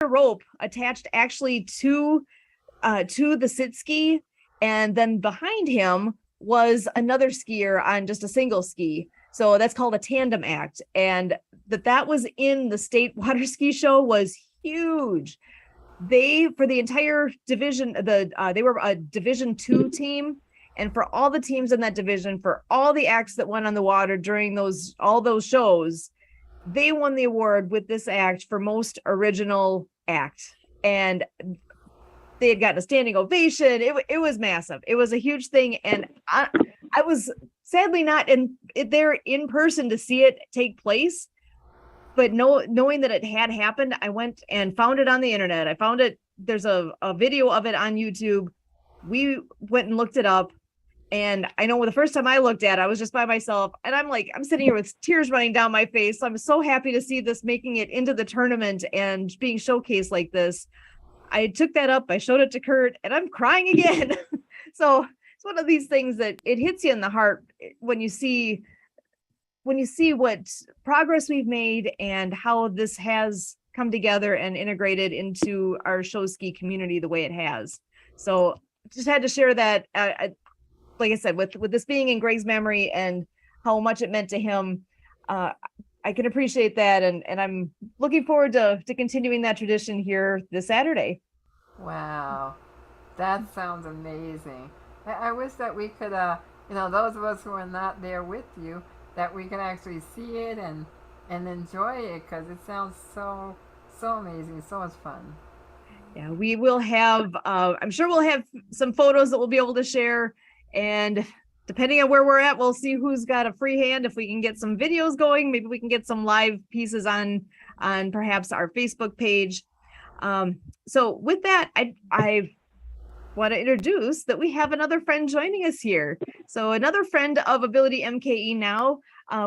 rope attached actually to the sit ski, and then behind him was another skier on just a single ski. So that's called a tandem act. And that was in the state water ski show was huge. They, for the entire division, they were a Division 2 team. And for all the teams in that division, for all the acts that went on the water during all those shows, they won the award with this act for most original act. And they had gotten a standing ovation. It was massive. It was a huge thing. And I was sadly not there in person to see it take place. But knowing that it had happened, I went and found it on the internet. I found it. There's a video of it on YouTube. We went and looked it up. And I know the first time I looked at it, I was just by myself. And I'm sitting here with tears running down my face. I'm so happy to see this making it into the tournament and being showcased like this. I took that up. I showed it to Kurt and I'm crying again. So it's one of these things that it hits you in the heart when you see what progress we've made and how this has come together and integrated into our show ski community the way it has. So just had to share that. Like I said, with this being in Greg's memory and how much it meant to him, I can appreciate that. And I'm looking forward to continuing that tradition here this Saturday. Wow, that sounds amazing. I wish that we could, those of us who are not there with you, that we can actually see it and enjoy it, because it sounds so amazing, so much fun. Yeah, we will have, I'm sure we'll have some photos that we'll be able to share, and depending on where we're at, we'll see who's got a free hand. If we can get some videos going, maybe we can get some live pieces on perhaps our Facebook page. So with that, I want to introduce that we have another friend joining us here. So another friend of AbilityMKE Now,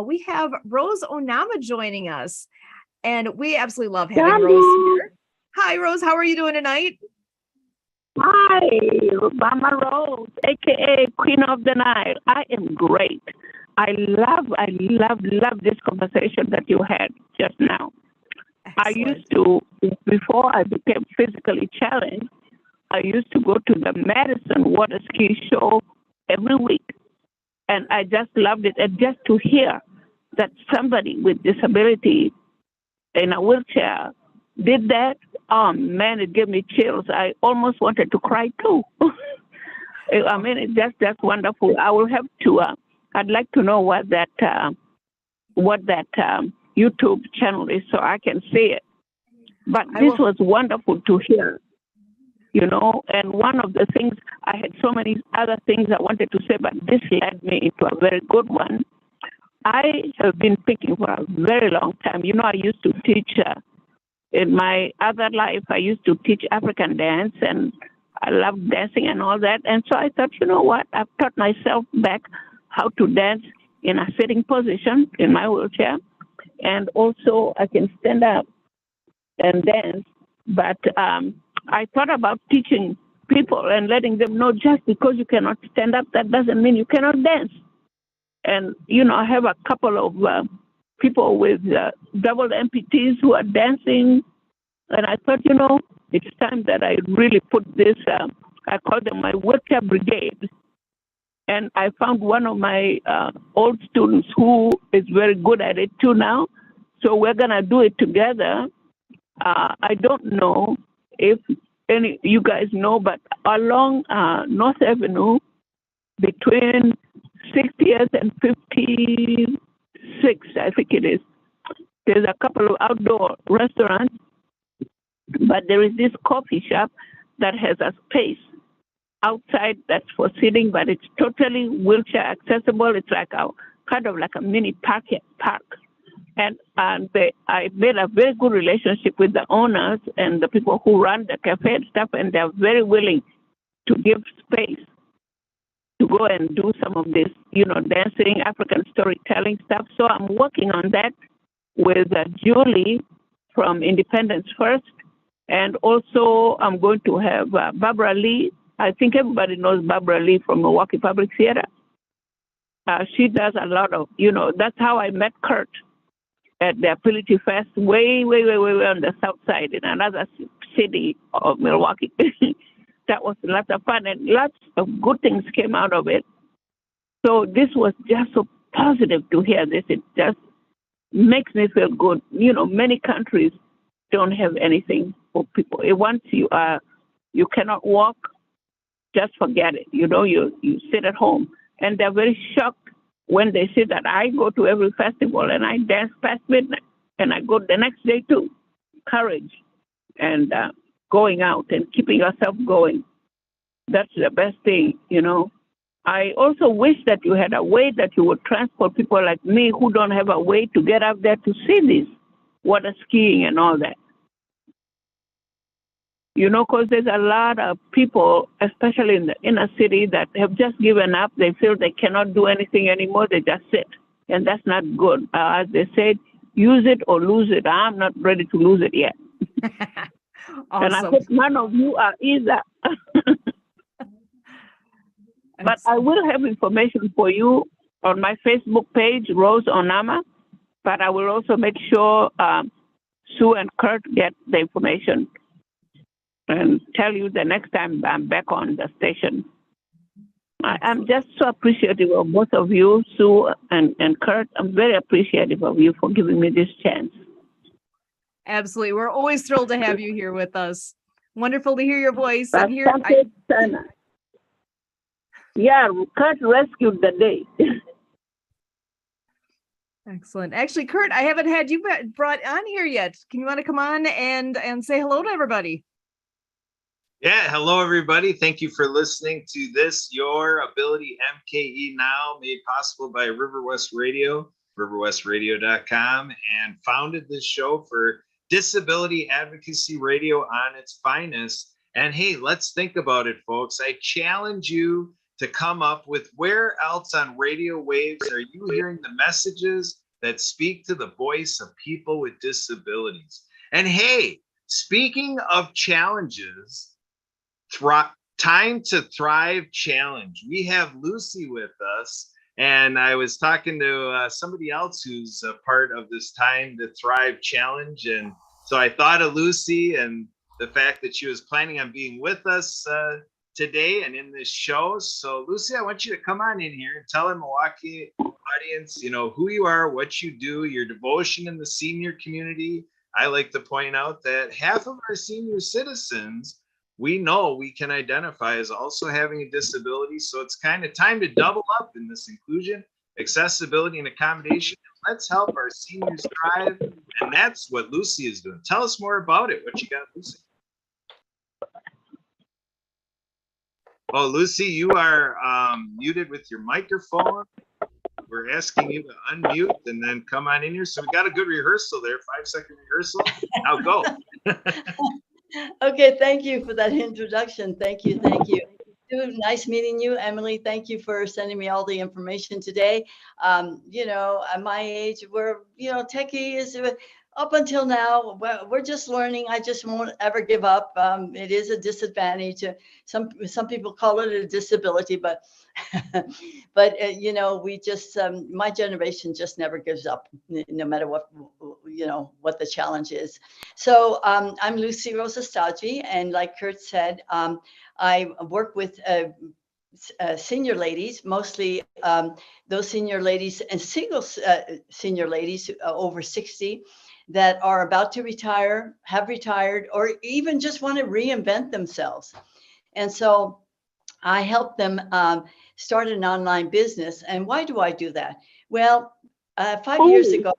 we have Rose Onama joining us, and we absolutely love having Rose here. Hi, Rose. How are you doing tonight? Hi, Mama Rose, aka Queen of the Nile. I am great. I love this conversation that you had just now. Excellent. I used to, before I became physically challenged, I used to go to the Madison Water Ski Show every week. And I just loved it. And just to hear that somebody with disability in a wheelchair did that, oh man, it gave me chills. I almost wanted to cry too. I mean, that's wonderful. I will have to, I'd like to know what that YouTube channel is so I can see it. But this was wonderful to hear. And one of the things, I had so many other things I wanted to say, but this led me into a very good one. I have been thinking for a very long time. I used to teach, in my other life, I used to teach African dance, and I loved dancing and all that. And so I thought, you know what, I've taught myself back how to dance in a sitting position in my wheelchair. And also I can stand up and dance. But I thought about teaching people and letting them know just because you cannot stand up, that doesn't mean you cannot dance. And, I have a couple of people with double amputees who are dancing. And I thought, it's time that I really put this, I call them my wheelchair brigade. And I found one of my old students who is very good at it too now. So we're going to do it together. I don't know if any you guys know, but along North Avenue, between 60th and 56th, I think it is, there's a couple of outdoor restaurants, but there is this coffee shop that has a space outside that's for sitting, but it's totally wheelchair accessible. It's like kind of like a mini park. And I made a very good relationship with the owners and the people who run the cafe and stuff, and they're very willing to give space to go and do some of this, dancing, African storytelling stuff. So I'm working on that with Julie from Independence First. And also I'm going to have Barbara Lee. I think everybody knows Barbara Lee from Milwaukee Public Theater. She does a lot of, that's how I met Kurt. at the Ability Fest way on the south side in another city of Milwaukee. That was a lot of fun, and lots of good things came out of it. So this was just so positive to hear this. It just makes me feel good. You know, many countries don't have anything for people. Once you cannot walk, just forget it. You know, you sit at home, and they're very shocked when they see that I go to every festival and I dance past midnight, and I go the next day too. Courage and going out and keeping yourself going. That's the best thing, you know. I also wish that you had a way that you would transport people like me who don't have a way to get up there to see this water skiing and all that. You know, because there's a lot of people, especially in the inner city, that have just given up. They feel they cannot do anything anymore. They just sit. And that's not good. As they said, use it or lose it. I'm not ready to lose it yet. Awesome. And I hope none of you are either. But I will have information for you on my Facebook page, Rose Onama. But I will also make sure Sue and Kurt get the information and tell you the next time I'm back on the station. I'm just so appreciative of both of you, Sue and Kurt. I'm very appreciative of you for giving me this chance. Absolutely. We're always thrilled to have you here with us. Wonderful to hear your voice. And here, yeah, Kurt rescued the day. Excellent. Actually, Kurt, I haven't had you brought on here yet. Can you want to come on and say hello to everybody? Yeah, hello everybody. Thank you for listening to this, your AbilityMKE Now, made possible by River West Radio, riverwestradio.com, and founded this show for disability advocacy radio on its finest. And hey, let's think about it, folks. I challenge you to come up with where else on radio waves are you hearing the messages that speak to the voice of people with disabilities? And hey, speaking of challenges, Time to Thrive Challenge. We have Lucy with us, and I was talking to somebody else who's a part of this Time to Thrive Challenge, and so I thought of Lucy and the fact that she was planning on being with us today and in this show. So Lucy, I want you to come on in here and tell the Milwaukee audience, you know, who you are, what you do, your devotion in the senior community. I like to point out that half of our senior citizens we know we can identify as also having a disability. So it's kind of time to double up in this inclusion, accessibility, and accommodation. Let's help our seniors thrive. And that's what Lucy is doing. Tell us more about it. What you got, Lucy? Oh, Lucy, you are muted with your microphone. We're asking you to unmute and then come on in here. So we got a good rehearsal there, 5-second rehearsal. Now go. Okay, thank you for that introduction. Thank you. Nice meeting you, Emily. Thank you for sending me all the information today. You know, at my age, we're, you know, techie is up until now, we're just learning. I just won't ever give up. It is a disadvantage. Some people call it a disability, but you know, we just my generation just never gives up, no matter what, you know, what the challenge is. So I'm Lucy Rosa Staggi, and like Kurt said, I work with senior ladies, mostly those senior ladies and single senior ladies over 60 that are about to retire, have retired, or even just want to reinvent themselves. And so I help them start an online business. And why do I do that? Well, 5 years ago,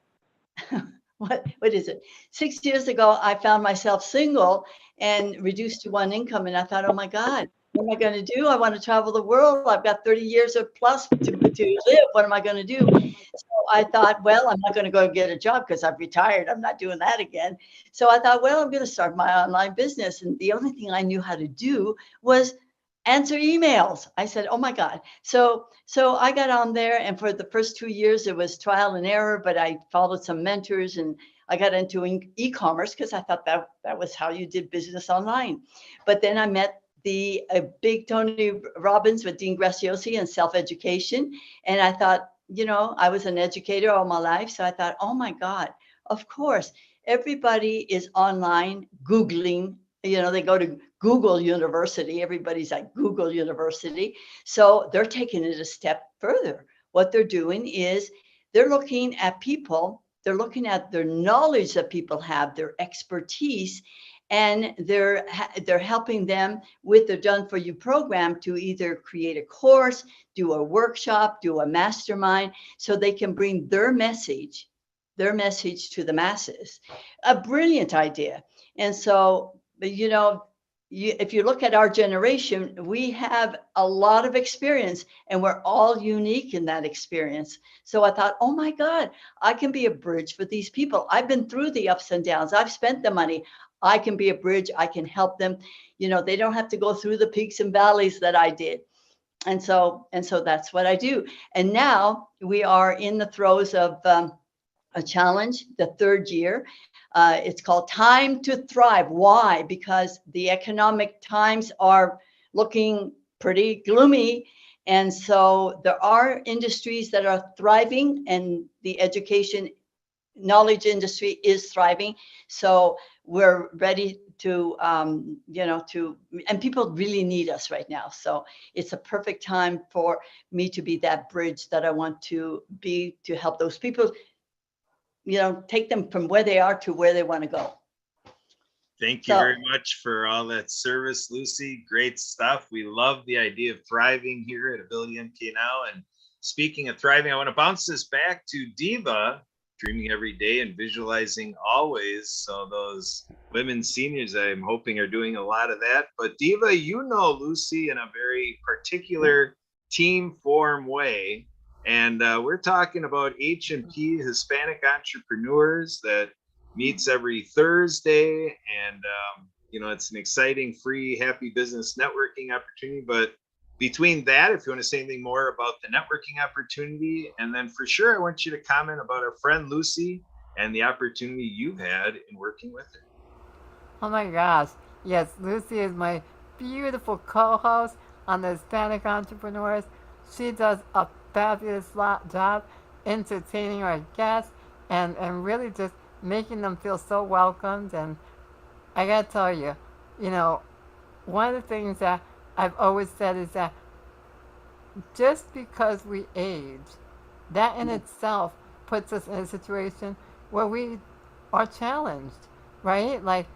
what is it? 6 years ago, I found myself single and reduced to one income. And I thought, oh my God, what am I going to do? I want to travel the world. I've got 30 years or plus to live. What am I going to do? So I thought, well, I'm not going to go get a job because I've retired. I'm not doing that again. So I thought, well, I'm going to start my online business. And the only thing I knew how to do was answer emails. I said, oh my God. So I got on there, and for the first 2 years, it was trial and error, but I followed some mentors and I got into e-commerce because I thought that was how you did business online. But then I met the big Tony Robbins with Dean Graziosi and self-education. And I thought, you know, I was an educator all my life. So I thought, oh my God, Of course, everybody is online Googling. They go to Google University. Everybody's at Google University. So they're taking it a step further. What they're doing is they're looking at people, they're looking at their knowledge that people have, their expertise, and they're helping them with the Done For You program to either create a course, do a workshop, do a mastermind, so they can bring their message to the masses. A brilliant idea. And so, if you look at our generation, we have a lot of experience and we're all unique in that experience. So I thought, oh my God, I can be a bridge for these people. I've been through the ups and downs. I've spent the money. I can be a bridge. I can help them. They don't have to go through the peaks and valleys that I did. And so that's what I do. And now we are in the throes of a challenge, the third year. It's called Time to Thrive. Why? Because the economic times are looking pretty gloomy. And so there are industries that are thriving, and the education knowledge industry is thriving. So we're ready to, and people really need us right now. So it's a perfect time for me to be that bridge that I want to be, to help those people, take them from where they are to where they want to go. Thank you very much for all that service, Lucy. Great stuff. We love the idea of thriving here at AbilityMKE Now. And speaking of thriving, I want to bounce this back to Diva, dreaming every day and visualizing always. So those women seniors, I'm hoping, are doing a lot of that. But Diva, Lucy in a very particular team form way. And we're talking about H&P Hispanic Entrepreneurs that meets every Thursday. And, it's an exciting, free, happy business networking opportunity. But between that, if you want to say anything more about the networking opportunity, and then for sure, I want you to comment about our friend Lucy and the opportunity you've had in working with her. Oh my gosh. Yes, Lucy is my beautiful co-host on the Hispanic Entrepreneurs. She does a fabulous job entertaining our guests and really just making them feel so welcomed. And I gotta tell you, one of the things that I've always said is that just because we age, that in itself puts us in a situation where we are challenged, right? Like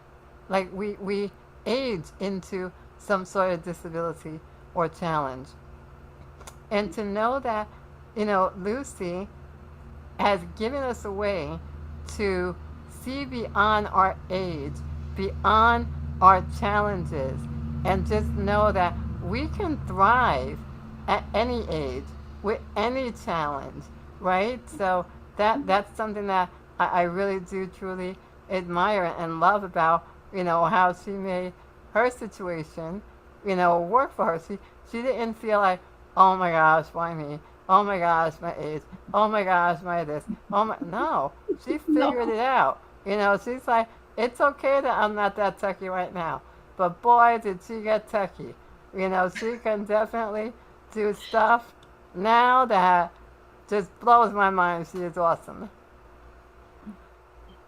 we age into some sort of disability or challenge. And to know that, Lucy has given us a way to see beyond our age, beyond our challenges, and just know that we can thrive at any age with any challenge, right? So that's something that I really do truly admire and love about, how she made her situation, work for her. She didn't feel like, oh my gosh, why me? Oh my gosh, my age. Oh my gosh, my this. No, she figured it out. She's like, it's okay that I'm not that techie right now, but boy, did she get techie. She can definitely do stuff now that just blows my mind. She is awesome.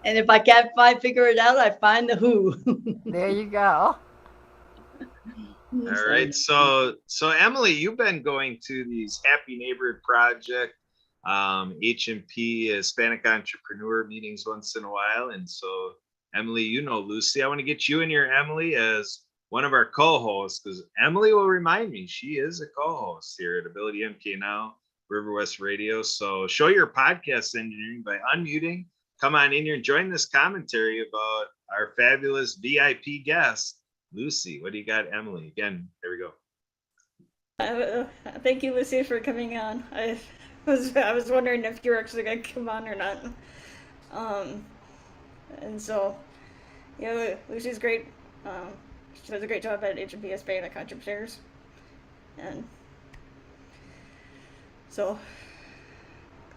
And if I can't figure it out, I find the who. There you go. All right. So Emily, you've been going to these Happy Neighborhood Project, H&P Hispanic Entrepreneur meetings once in a while. And so Emily, Lucy, I want to get you in here, Emily, as one of our co-hosts, because Emily will remind me she is a co-host here at AbilityMKE Now, River West Radio. So show your podcast engineering by unmuting. Come on in here and join this commentary about our fabulous VIP guest, Lucy. What do you got, Emily? Again, there we go. Thank you, Lucy, for coming on. I was wondering if you're actually going to come on or not. And so, Lucy's great. She does a great job at H&P Hispanic Entrepreneurs. And so,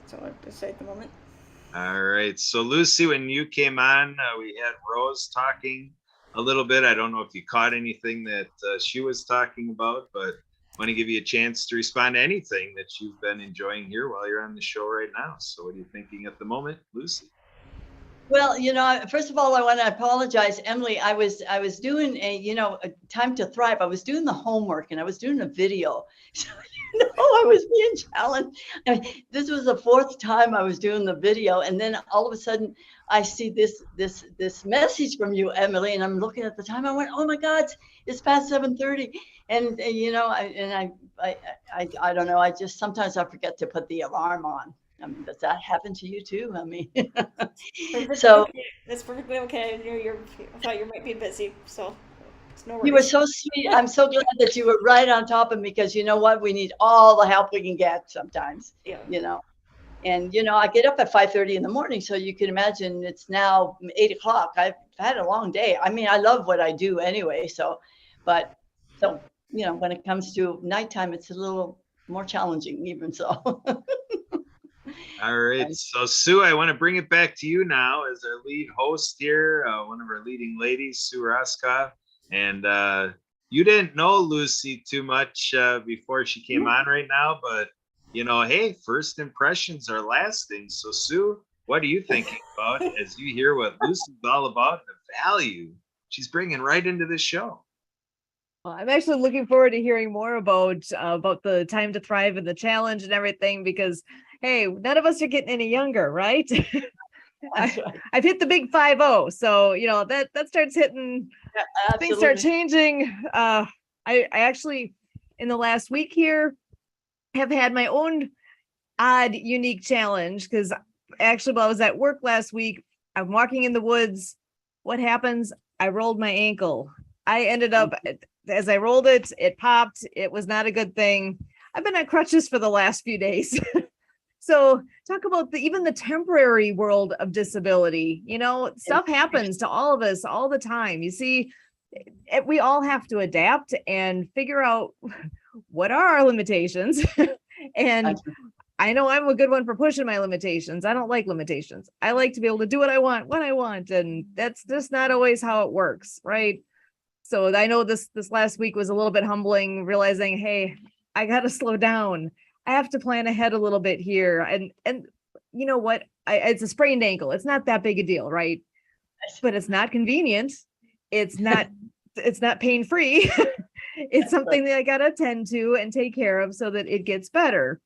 that's all I have to say at the moment. All right. So, Lucy, when you came on, we had Rose talking a little bit. I don't know if you caught anything that she was talking about, but I want to give you a chance to respond to anything that you've been enjoying here while you're on the show right now. So what are you thinking at the moment, Lucy? Well, first of all, I want to apologize, Emily. I was doing a time to thrive. I was doing the homework and I was doing a video. So, I was being challenged. I mean, this was the fourth time I was doing the video, and then all of a sudden I see this message from you, Emily, and I'm looking at the time. I went, "Oh my God, it's past 7:30," and I don't know. I just sometimes I forget to put the alarm on. I mean, does that happen to you too? I mean, Perfectly so. okay. That's perfectly okay. I knew I thought you might be busy, so it's no You were worries. so sweet. I'm so glad that you were right on top of me because you know what? We need all the help we can get sometimes, Yeah. you know. And I get up at 5:30 in the morning, so you can imagine it's now 8 o'clock. I've had a long day. I mean, I love what I do anyway. But so when it comes to nighttime, it's a little more challenging, even so. All right. And So, Sue, I want to bring it back to you now as our lead host here, one of our leading ladies, Sue Roskoff. And you didn't know Lucy too much before she came on right now, but, hey, first impressions are lasting. So, Sue, what are you thinking about as you hear what Lucy's all about, the value she's bringing right into this show? Well, I'm actually looking forward to hearing more about the time to thrive and the challenge and everything, because hey, none of us are getting any younger, right? that's right. I've hit the big 5-0, so that starts hitting, Yeah, things start absolutely. changing. I actually in the last week here have had my own odd, unique challenge, because actually while I was at work last week, I'm walking in the woods. What happens? I rolled my ankle. I ended up, as I rolled it, it popped. It was not a good thing. I've been on crutches for the last few days. So talk about even the temporary world of disability. Stuff happens to all of us all the time. You see, we all have to adapt and figure out what are our limitations. And I know I'm a good one for pushing my limitations. I don't like limitations. I like to be able to do what I want when I want. And that's just not always how it works, right? So I know this last week was a little bit humbling, realizing, hey, I got to slow down. I have to plan ahead a little bit here. And you know what? It's a sprained ankle. It's not that big a deal, right? But it's not convenient. It's not pain free. It's something that I got to attend to and take care of so that it gets better.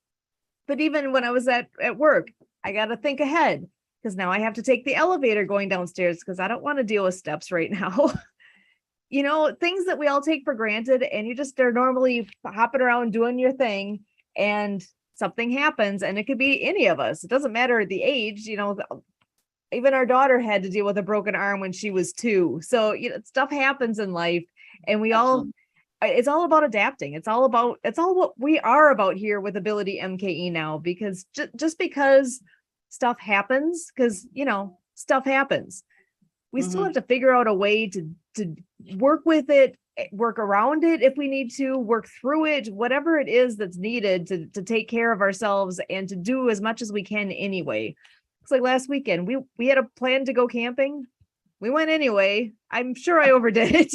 But even when I was at work, I got to think ahead, because now I have to take the elevator going downstairs because I don't want to deal with steps right now. Things that we all take for granted, and you just are normally hopping around doing your thing, and something happens, and it could be any of us. It doesn't matter the age, even our daughter had to deal with a broken arm when she was 2. So, stuff happens in life, and it's all about adapting. It's all what we are about here with Ability MKE Now, because just because stuff happens, because, stuff happens, we still have to figure out a way to work with it, work around it if we need to, work through it, whatever it is that's needed to take care of ourselves and to do as much as we can anyway. It's like last weekend, we had a plan to go camping. We went anyway. I'm sure I overdid it,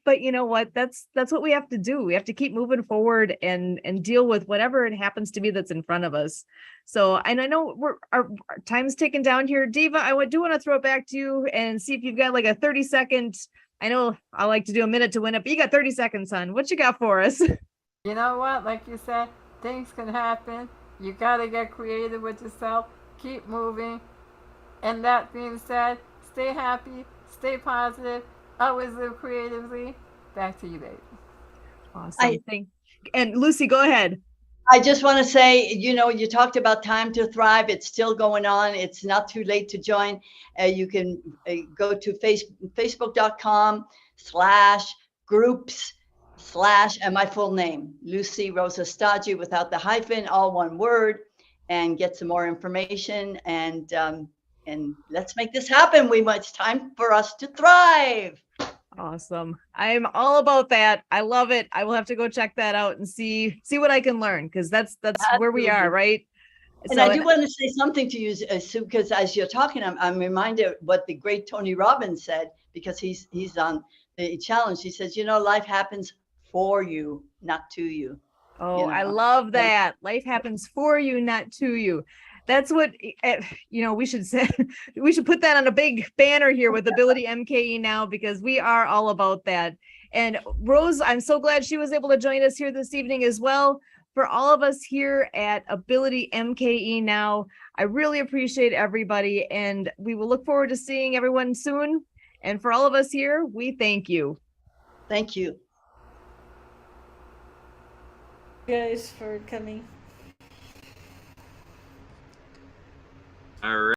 but you know what? That's what we have to do. We have to keep moving forward and deal with whatever it happens to be that's in front of us. So, and I know our time's ticking down here. Diva, I do want to throw it back to you and see if you've got like a 30-second. I know I like to do a minute to win it, but you got 30 seconds, son. What you got for us? You know what? Like you said, things can happen. You gotta get creative with yourself. Keep moving. And that being said, stay happy, stay positive, always live creatively. Back to you, babe. Awesome. And Lucy, go ahead. I just want to say, you talked about time to thrive. It's still going on. It's not too late to join. You can go to facebook.com/groups/ and my full name, Lucy Rosa Staggi, without the hyphen, all one word, and get some more information. And let's make this happen. It's time for us to thrive. Awesome. I'm all about that. I love it. I will have to go check that out and see what I can learn, because that's where we are, right? And I do want to say something to you, Sue, because as you're talking, I'm reminded what the great Tony Robbins said, because he's on the challenge. He says, life happens for you, not to you. Oh, I love that. Life happens for you, not to you. That's what, we should say. We should put that on a big banner here with Ability MKE Now, because we are all about that. And Rose, I'm so glad she was able to join us here this evening as well. For all of us here at Ability MKE Now, I really appreciate everybody, and we will look forward to seeing everyone soon. And for all of us here, we thank you. Thank you. Guys, for coming. All right.